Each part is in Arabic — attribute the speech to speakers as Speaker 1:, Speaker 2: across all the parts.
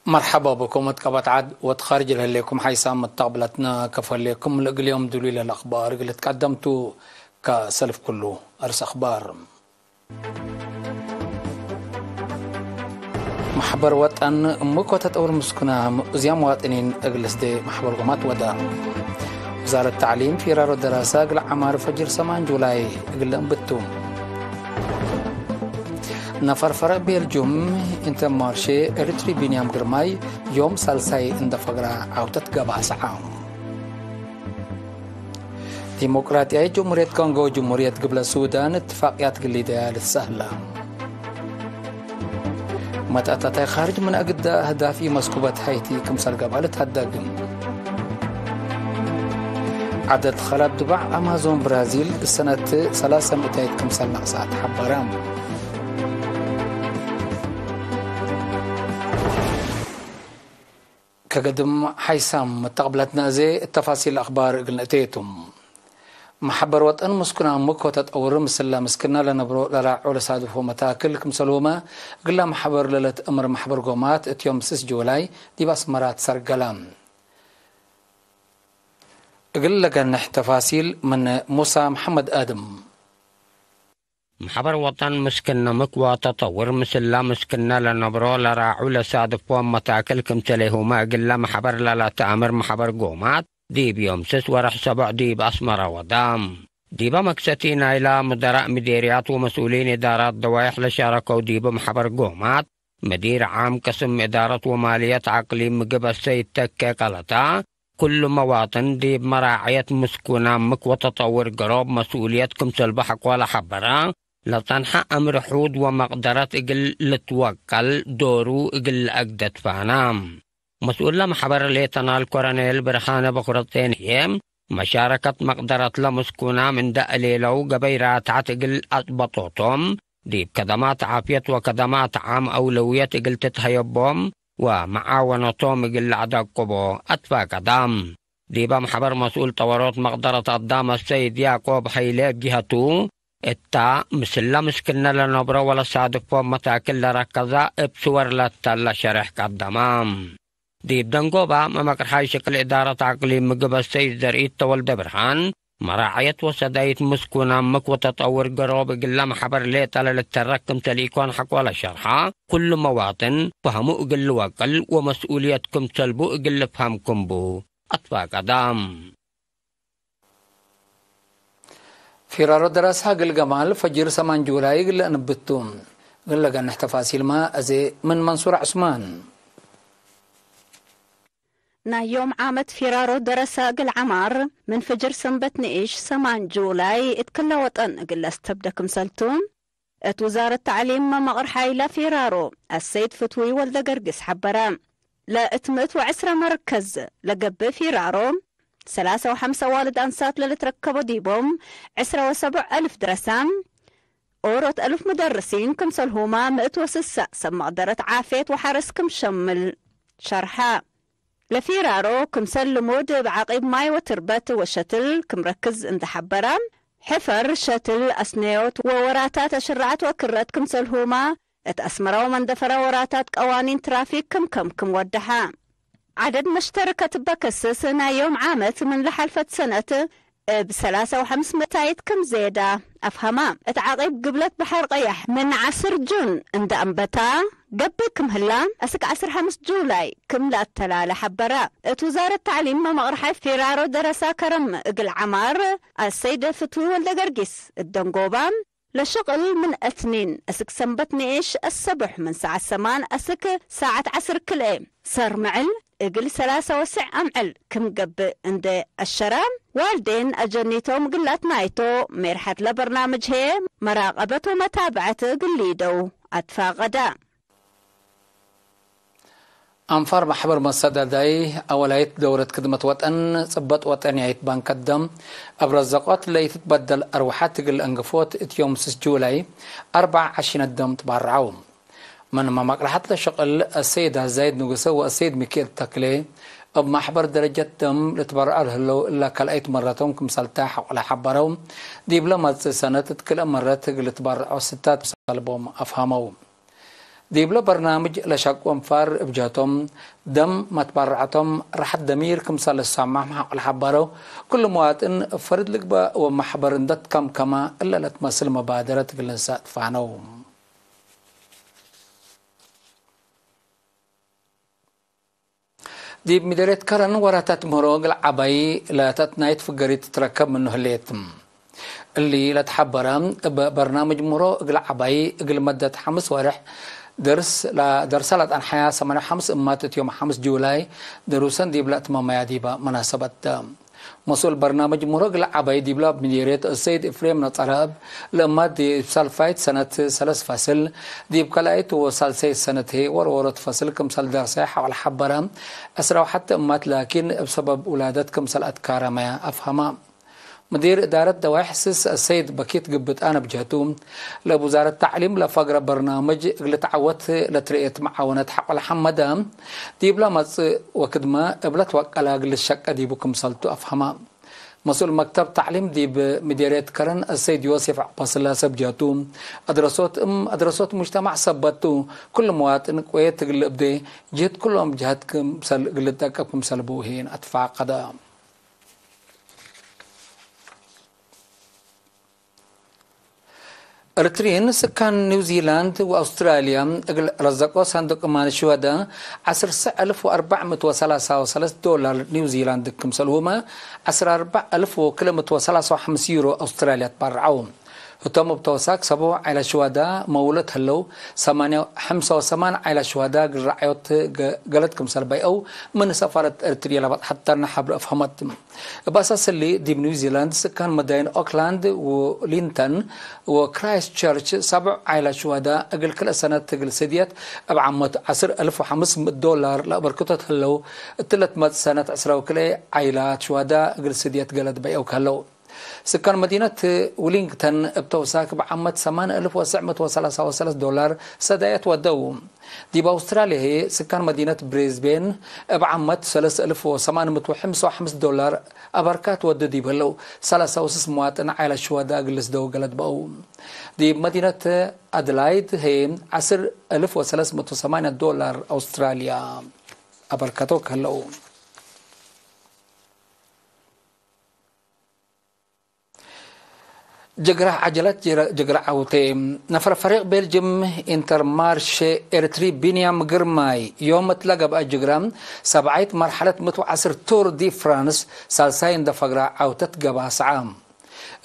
Speaker 1: مرحبا بكم اتقبت عد وتخرج لكم حيسام متقبلتنا كفليكم اليوم دليل الأخبار اللي تقدمتوا كسلف كله أرس أخبار محبر وطن مكو تطور مسكنا زيام واطنين أجلس دي محبر قمات ودا وزارة التعليم في رارو دراسة قل عمار فجر سمان جولاي قل انبتو نفرفر بيلجوم انت مارشي اريتري بنيام قرماي يوم سالساي اندفقرا او تتقبع سعام ديمقراطية جمهورية كونغو جمهورية قبل السودان اتفاقيات قليدة للسهلة متأتتي خارج من أقد أهدافي مسكوبة هايتي كمسال قبالة هداقم عدد خراب دبع أمازون برازيل السنة 300 كمسال نقصات حبرام كقدم حيسام متقبلتنا زي التفاصيل الأخبار قلنتيتم محبر وطن مسكنا مكو تتأور مسلا مسكنا لنبرو لراعو لسادفو متاكل كمسلوما قلنا محبر للت أمر محبر قومات اتيوم 6 جولاي دي بس مرات سرقلام قل لقنا تفاصيل من موسى محمد آدم
Speaker 2: محبر وطن مسكنا مكوى تطور مسلا مسكنا لنبرو لراعو لسادفو متاكل كمسليهما قلنا محبر للا تأمر محبر قومات ديب يوم 6 ورح 7 ديب أسمر ودام ديب مكستين إلى مدراء مديريات ومسؤولين إدارات ضوائح لشاركوا ديب محبر قومات مدير عام قسم إدارة ومالية عقليم مقبل السيد تكة قلتا كل مواطن ديب مراعية مسكونا مك وتطور قروب مسؤوليتكم سلبحق ولا حبرا لتنحى أمر حود ومقدرات إقل لتوكل دورو إقل أقدت فانام مسؤول محبر ليتنا الكورنيل برهان بخرطين هيم مشاركة مقدرة لمسكونا من دقليلو قبيرات عتقل أطبطوتهم ديب كدمات عافية وكدمات عام أولوية قل تتهيبهم ومعاونتهم قل عدقبو أتفا قدام ديب محبر مسؤول طورات مقدرة قدام السيد يعقوب حيلاب جهته اتا مسلا مسكنا لنبرو ولا صادفو متاكل لركزا ابسور لتلا شرح قدامام ديب دنقوبا ممكر حي شكل إدارة عقليم مقبل السيد زرقيت تولد برهان مراعية وسداية مسكونا مك وتطور قروب قلام حبر ليتا للتركم تليكون حق ولا شرحا كل مواطن فهموا قل وقل ومسؤوليتكم تلبو قل فهمكم بو أطفا قدام
Speaker 1: في رارو دراسة قل جمال فجر سمان جولاي قل أنبتون قل لقى تفاصيل ما أزي من منصور عثمان
Speaker 3: يوم عامت فرارو دراسة قل عمار من فجر سنبت نئيش سمان جولاي اتكلا وطن قل استبدكم سلتون ات وزارة التعليم مغر حايلة فرارو السيد فتوي والد قرقس حبرام لا اتمت وعسرة مركز لقب فرارو 3 و5 والد أنسات للتركبوا ديبهم 10,700 درسام أوروت 1000 مدرسين كمسلهما 106 مقدرة عافيت وحرسكم شمل شرحا لفيرارو كمسل لمود بعقيب ماي وتربت وشتل كمركز عند حبرة حفر شتل أسنيوت ووراتات شرعت وكرت كمسلهما اتأسمروا من دفر وراتات قوانين ترافيك كم ودحا عدد مشتركة بكسسنا يوم عامت من لحلفة سنة ب3,500 كم زيادة أفهمها اتعاقب قبلت بحر قيح من 10 جون عند أنبتا قبكم هلا أسك 15 جولاي كم لا التلالة حبرا وزارة التعليم مغرحة في رارو دراسة كرم اقل عمار السيدة فتوي والد قرقس الدنقوبة لشغل من 2 أسك سنبتني إيش الصبح من ساعة 8 أسك ساعة 10 كل صار معل اقل 3 وسع أمعل كم قب عند الشرام والدين أجنيتهم قلت نايتو مرحت لبرنامج هي مراقبة ومتابعة قليدو أدفع غدا
Speaker 1: أنفر محبر مصدر داي أولايت دورة خدمة وطن صبت وطنية بنك الدم أبرز زقات اللي تتبدل أروحات الأنقفوت يوم 6 جولاي 24 الدم تبرعوم من ما مقرحت لشغل السيد زايد نقصه والسيد ميكيل تكلي أب محبر درجة دم لتبرع له إلا كالأيت مرتهم كمسلتاح ولا حبرهم دي بلا ما سنة تتكلم مرات لتبرعوا 6 صلبهم أفهموا ديبلا برنامج لشاق وانفار ابجاتهم دم ما تبرعتهم راح دمير كمثال السامع مع الحبارو كل مواطن فرد لك با ومحبر اندت كما الا لا تمثل مبادرة جلسات فعنو ديب مديريت كرن وراتات مروق العباي لا تتنايت فقريت تركب منه الليتم اللي لا تحبرها برنامج مروق العباي اقل مدة 5 ورح درسلت عن حياة 85 اماتت يوم 5 جولاي دروسا ديبلا تماما ديبا مناسبة مسؤول برنامج مروق العباي ديبلا بمديريت السيد إفريم نطراب لما دي سالفايت سنة 3 فصل ديب كلايت وسالسي سنة هي ورورت فصل كم سال درسيحة على حبرا أسرع حتى أمات لكن بسبب ولادتكم سال أذكار ما أفهمها مدير إدارة دواحسس السيد بكيت قبت أنا بجهتهم لوزارة التعليم لفقر برنامج اللي تعودت لترئية معاونة حق الحمد ديب لمس وكدما قبلت وقلا للشك ديبكم سلتو أفهمها مسؤول مكتب تعليم ديب مديرية كرن السيد يوسف عباس الله سبجاتهم أدرسوت مجتمع سبتو كل مواطن كويت قل أبدي جهد كلهم جهدكم سل قلتكم سلبوهين أدفع قدام أرترين سكان نيوزيلاند وأستراليا رزقوا صندوق مان الشهداء 10,433 دولار نيوزيلاند كمسلهما 10,435 يورو أستراليا تبرعون هتم بتوساك 7 على شهداء مولد هلو 85 على شهداء رعيت قالتكم سلبي أو من سفارة أرتريا لبعض حتى نحبر أفهمت بأساس اللي دي بنيوزيلاند سكان مدينة أوكلاند ولينتون وكرايست تشيرش 7 على شهداء أقل كل سنة تقل سديت أبعمت 10,500 دولار لأبركتت هلو 3 سنة 10 وكلي عائلات شهداء أقل سديت قالت بي أوك هلو سكان مدينة ولينغتون بتوساك بعمت 8,933 دولار سدايات ودوم دي بأستراليا هي سكان مدينة بريسبين بعمت 3,855 دولار أبركات ود دي بلو 3 مواطن على الشهداء جلس دو قلت بأو دي مدينة أدلايد هي 10,308 دولار أستراليا أبركاتوك هلو جقرا عجلات جقرا عوتي نفر فريق بلجيم انتر مارش ارتري بنيام قرماي يوم تلقى بقى جقرام 7 مرحلة 110 تور دي فرانس سالساين دفقرا عوتت قباس عام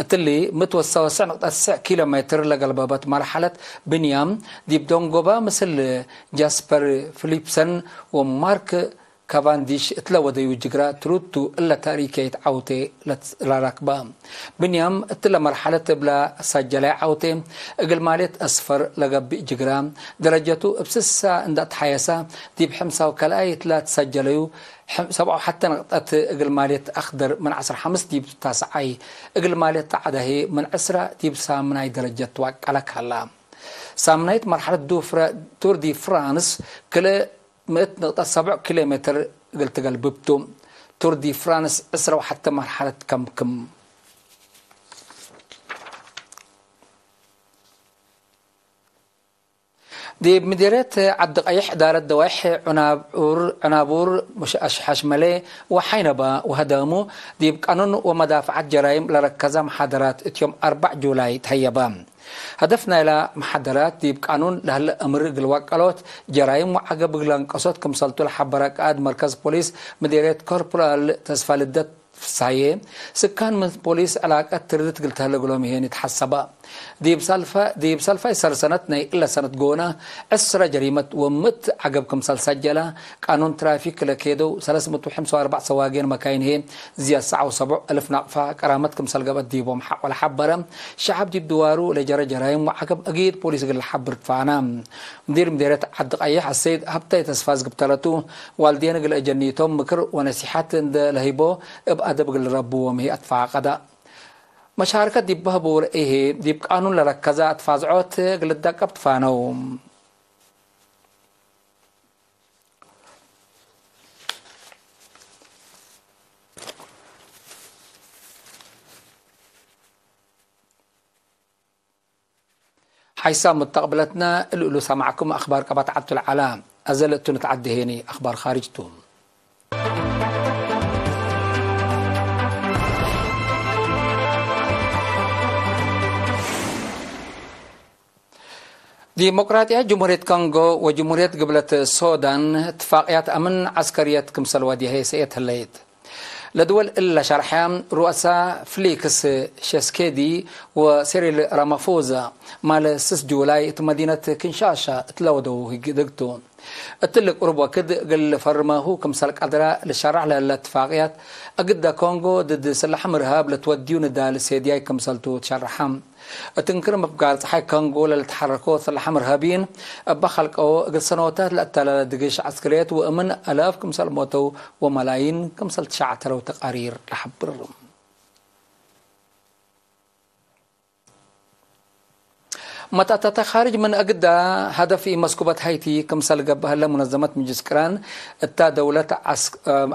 Speaker 1: التلي 109 كيلومتر لقلبابات مرحلة بنيام دي بدون قبا مثل جاسبر فيليبسن ومارك كافانديش اتلوى يجرا تروتو إلا تاريكيت عوتي لراكبا بنيام اتلا مرحلة بلا سجلة عوتي اقل ماليت أصفر لقب جرام درجته بسسا اندات حياسا دي بحمسا وكالاي تلا تسجليو 7 حتى نقطة اقل ماليت أخضر من 10 دي بتاسعي اقل ماليت عدهي من 10 دي بسامناي درجة وكالك هلا سامنايت مرحلة تور دي فرانس كلا 107 كيلومتر قلت قلببتو تور دي فرانس أسرع حتى مرحلة كم دي مديرية عد قيح دار الدواح عنابور مش أشحاش ملي وحينبا وهدامو دي بقانون ومدافعات جرائم لركزة محاضرات يوم 4 جولاي تهيبان هدفنا إلى محاضرات دي بقانون لهلا أمر الوكالات جرائم وعقب قصات كم سلطة الحبرك آد مركز بوليس مديرية كوربورال تسفال الدت صحيح سكان من بوليس علاقة تردت قلتها لقولهم هي نتحسبا دي بسالفة يسر سنتنا إلا سنة قونا أسرى جريمة ومت عقبكم سجلة قانون ترافيك لكيدو 354 سواقين مكاين هي زي 7 ألف نقفة كرامتكم سلقبت ديبهم حق ولا حبرا شعب ديب دوارو لجرى جرايم وعقب أكيد بوليس قل حبر فانا مديرية عد قيح السيد هبتا يتسفاز قبتلتو والدين قل أجنيتهم مكر ونسيحات لهيبو أدب قل ربوهم هي أدفع قضاء مشاركة دي بهبور إيه دي بقانون لركزة أتفازعوت قل الدقب تفانوم حيسام مستقبلتنا الألوسة معكم أخبار قبات عبد العلام أزلت نتعدي هني أخبار خارجتهم. ديمقراطية جمهورية كونغو وجمهورية قبلة السودان اتفاقيات أمن عسكرية كمسل وادي هي سيئة هليت لدول إلا شرحام رؤساء فليكس شيسكيدي وسيريل رامافوزا مال 6 جولاي مدينة كنشاشا تلودوا هيدقتو التلك أوروبا كد قل فرماهو كمسل قدرة للشرح للاتفاقيات أقدا كونغو ضد سلاح مرهاب لتوديون دال سيدياي كمسلتو تشرحام تنكر مبقال صحي كونغو للتحركوا سلاح مرهابين بخلقوا قد سنوات لأتالا دقيش عسكريات وأمن ألاف كمسل موتو وملايين كمسل تشعتر وتقارير لحبرهم متى خارج من أجدا هدف مسكوبة هايتي كمسال جبهة لمنظمة مجسكران التا دولة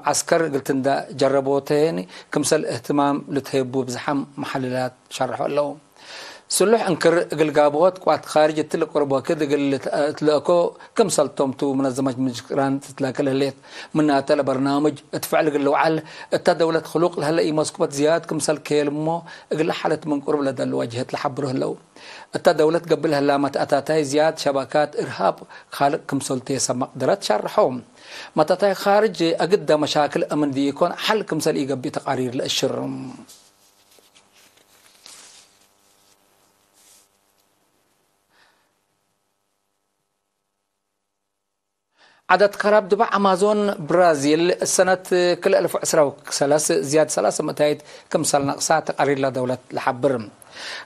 Speaker 1: عسكر قلت دا جربوتين كمسال اهتمام لتهيبو بزحم محللات شرحوا له سلوح انكر قلقابوت قوات خارج التلك قربوا كده قل تلاقوا كمسال تومتو منظمة مجسكران تتلاقى لهليت منها تلا برنامج اتفعل قلوا على التا دولة خلوق لهلا مسكوبة زياد كمسال كيلمو قل حالت من قرب لدى الواجهة لحبره له التا دولة قبلها لما أتاتاي زياد شبكات إرهاب خالق كمسلتي سمق درات شرحهم متى خارج أجد مشاكل أمن دي يكون حل كمسل يقبي تقارير للشر عدد قراب دبع أمازون برازيل السنة كل 1013 زياد 3 متايد كمسل نقصات تقارير لدولة لحبرم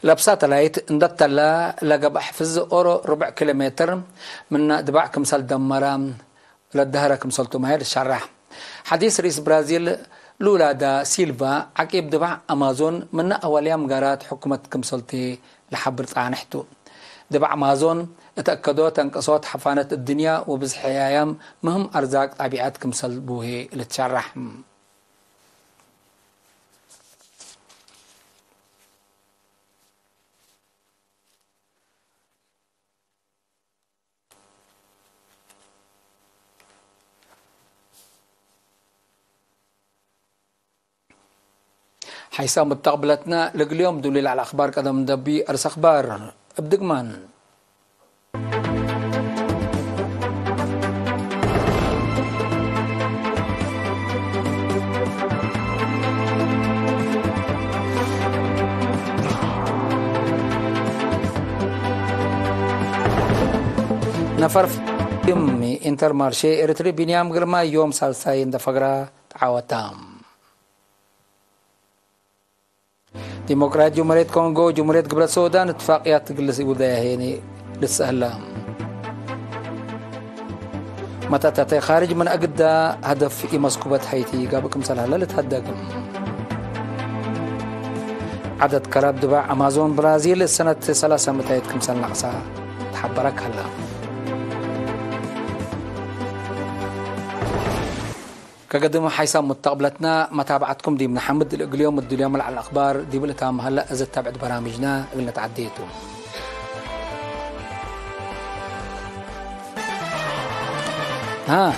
Speaker 1: لبسات لايت اندت لا لقب حفظ اورو ربع كيلومتر من دبع كمسل دمرام للدهره كمسلتو ماهر الشرح حديث رئيس برازيل لولا دا سيلفا عقب دبع امازون من اوليا مقارات حكومه كمسلتي لحبر طعنحتو دبع امازون اتاكدوا تنقصوت حفانه الدنيا وبزحيايام مهم ارزاق طبيعات كمسل بوهي لتشرح حيسام مستقبلتنا لقليوم دليل على أخبار قدم دبي أرس أخبار أبدقمان نفر في يمي انتر مارشي إرتري بنيام قرما يوم سالساين دفقرة تعاوتام ديمقراطية جمهورية كونغو جمهورية قبل السودان اتفاقيات تجلس وذاها هني للسهلة متى تأتي خارج من أجدا هدف مسكوبة هايتي قابلكم سلالة لتهداكم عدد كراب دبع أمازون برازيل السنة 3 متايتكم سنة نقصة تحبرك هلا كقدم حيسام مستقبلتنا متابعتكم دي من حمد اليوم اليوم على الأخبار دي بلتام هلا إذا تابعت برامجنا اللي تعديتوا ها